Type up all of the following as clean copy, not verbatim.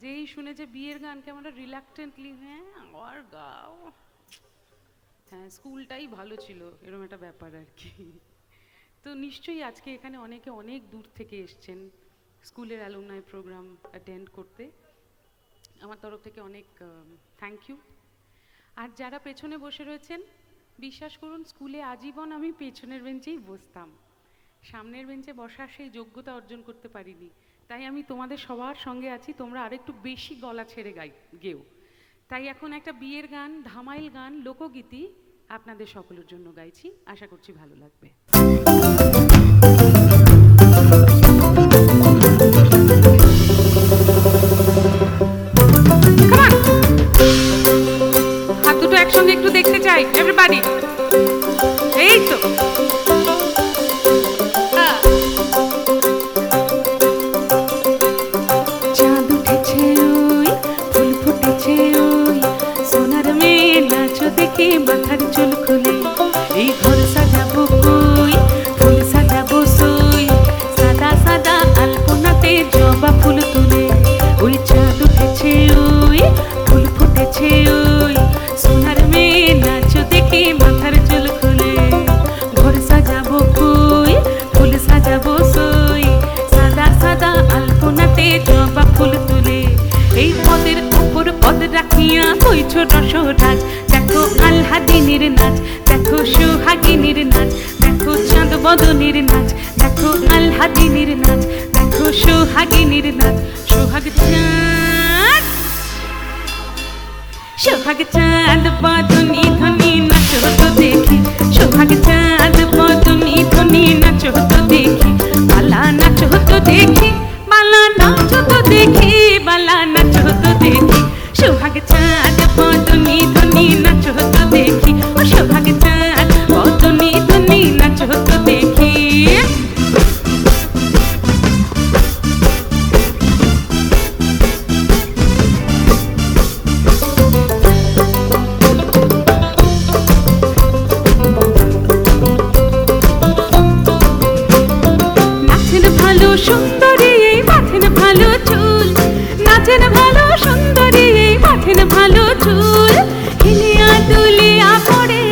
যেই শুনেছে বিয়ের গান কেমন রিল্যাক্টেন্টলি হ্যাঁ আবার গাও। হ্যাঁ স্কুলটাই ভালো ছিল এরকম একটা ব্যাপার আর কি। তো নিশ্চয়ই আজকে এখানে অনেকে অনেক দূর থেকে এসছেন স্কুলের অ্যালুমনাই প্রোগ্রাম অ্যাটেন্ড করতে। আমার তরফ থেকে অনেক থ্যাংক ইউ। আর যারা পেছনে বসে রয়েছেন বিশ্বাস করুন স্কুলে আজীবন আমি পেছনের বেঞ্চেই বসতাম, সামনের বেঞ্চে বসার সেই যোগ্যতা অর্জন করতে পারিনি। তাই আমি তোমাদের সবার সঙ্গে আছি, তোমরা আরেকটু বেশি গলা ছেড়ে গেও। তাই এখন একটা বিয়ের গান, ধামাইল গান, লোকগীতি আপনাদের সকলের জন্য গাইছি, আশা করছি ভালো লাগবে। হাত দুটো একসঙ্গে একটু দেখতে চাই এভরিবডি। এই তো চাঁদ উঠেছে ওই, ফুল ফুটেছে ওই, সোনার মেয়ে নাচো দেখে মাথার চুল খুলে। এই ঘর সাজাবো কই, ফুল সাজাবো সই, সাদা সাদা আলপনাতে জবা ফুল তুলে। ওই চাঁদ উঠেছে ওই, ফুল ফুটেছে ওই, সোনার মেয়ে নাচো দেখে মাথার চুল খুলে। ঘর সাজাবো কই, ফুল সাজাবো সই, সাদা সাদা আলপনাতে জবা ফুল তুলে। এই পদের উপর পদ রাখিয়া হইছ রসরাজ, দেখো আল্লাদিনের নাচ, দেখো সোহাগিনীর নাচ, দেখো চাঁদ বদনের নাচ, দেখো আল্লাদিনের নাচ, দেখো সোহাগিনীর নাচ। সোহাগ চাঁদ, সোহাগ চাঁদ বদনী ধ্বনি নাচো তো দেখি, সোহাগ চাঁদ বদনী ধ্বনি নাচো তো দেখি, বালা নাচো তো দেখি, বালা নাচো তো দেখি, বালা নাচো তো দেখি। সোহাগ চাঁদ বদনী ধ্বনি নাচো তো দেখি, ও সোহাগ চাঁদ বদনী ধ্বনি নাচো তো দেখি। নাচেন ভালো সুন্দরী এই মাথেন ভালো চুল, নাচেন ভালো সুন্দরী এই মাথেন ভালো চুল। হেলিয়া দুলিয়া পড়ে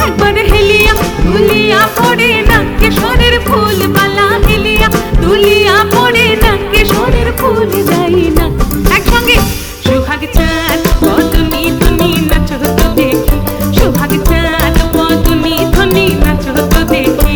একবার, হেলিয়া দুলিয়া পড়ে নাকে সরের ফুল বালা, হেলিয়া দুলিয়া পড়ে নাকে সরের ফুল যাই না। একসঙ্গে সোহাগ চাঁদ বদনী ধ্বনি নাচো তো দেখি, সোহাগ চাঁদ বদনী ধ্বনি নাচো তো দেখি।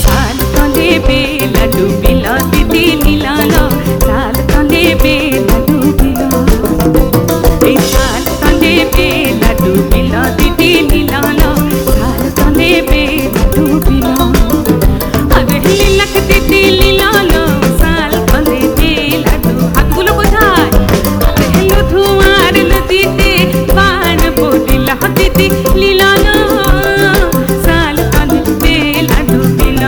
সাল তলে বেলা ডুবিল দিদি নীলাল, সাল তলে বেলা ডুবিল, এই সাল তলে বেলা ডুবিল দিদি নীলাল, সাল তলে বেলা ডুবিল। আরে লীলাক দিদি লীলাল, সাল তলে বেলা ডুবিল। হাতগুলো কোথায়? আরে হেলো ধোঁয়ার নদীতে বান বলিল দিদি লীলাল, সাল তলে বেলা ডুবিল,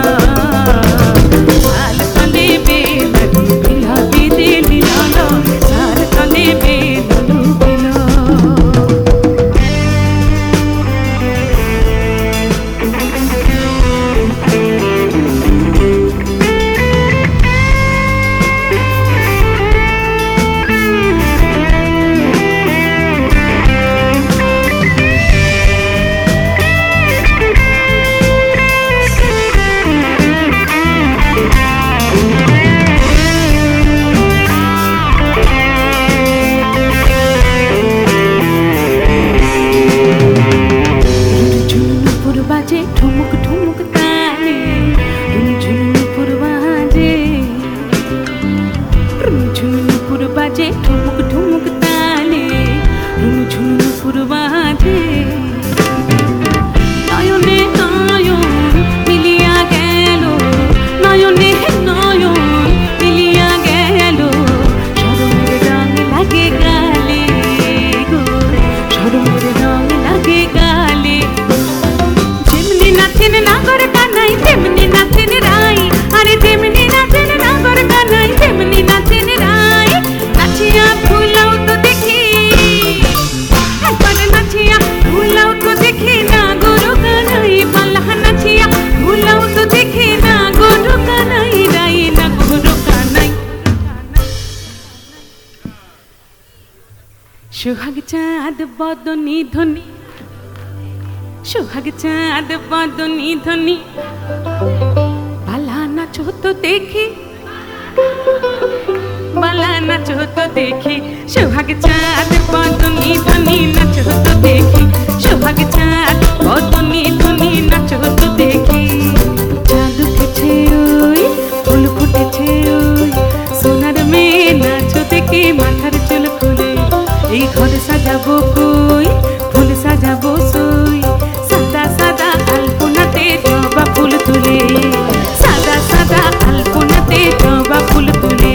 সাল তলে বেলা ডুবিল দিদি লীলাল, সাল তলে বেলা ডুবিল। ঝুনুপুর বাজে ঠুমুক ঠুমুক তালে, ঝুনুপুর বাজে, ঝুনুপুর বাজে ঠুমুক ঠুমুক তালে, ঝুনুপুর বাজে। নয়নে নয়ন মিলিয়া গেল, নয়নে নয়ন মিলিয়া গেল, শরমের রং লাগে গালে গো, শরমের রং লাগে গালে। যেমনি নাচেন নাগর কানাই তেমনি নাচেন রাই, আরে তেমনি নাচেন নাগর কানাই তেমনি নাচেন সোহাগ চাঁদ বদনি ধ্বনি, সোহাগ চাঁদ বদনি ধ্বনি, বালা নাচো তো দেখি, বালা নাচো তো দেখি, সোহাগ চাঁদ বদনি ধ্বনি নাচো তো দেখি, সোহাগ চাঁদ বদনি ধ্বনি নাচো তো দেখি। চাঁদ উঠেছে ওই, ফুল ফুটেছে ওই, সোনার মেয়ে নাচো দেখি মাথার চুল খুলে। এই ঘর সাজাবো কই, ফুল সাজাবো সই, সাদা সাদা আলপনাতে জবা ফুল তুলে, সাদা সাদা আলপনাতে জবা ফুল তুলে,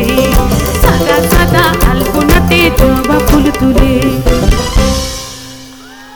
সাদা সাদা আলপনাতে জবা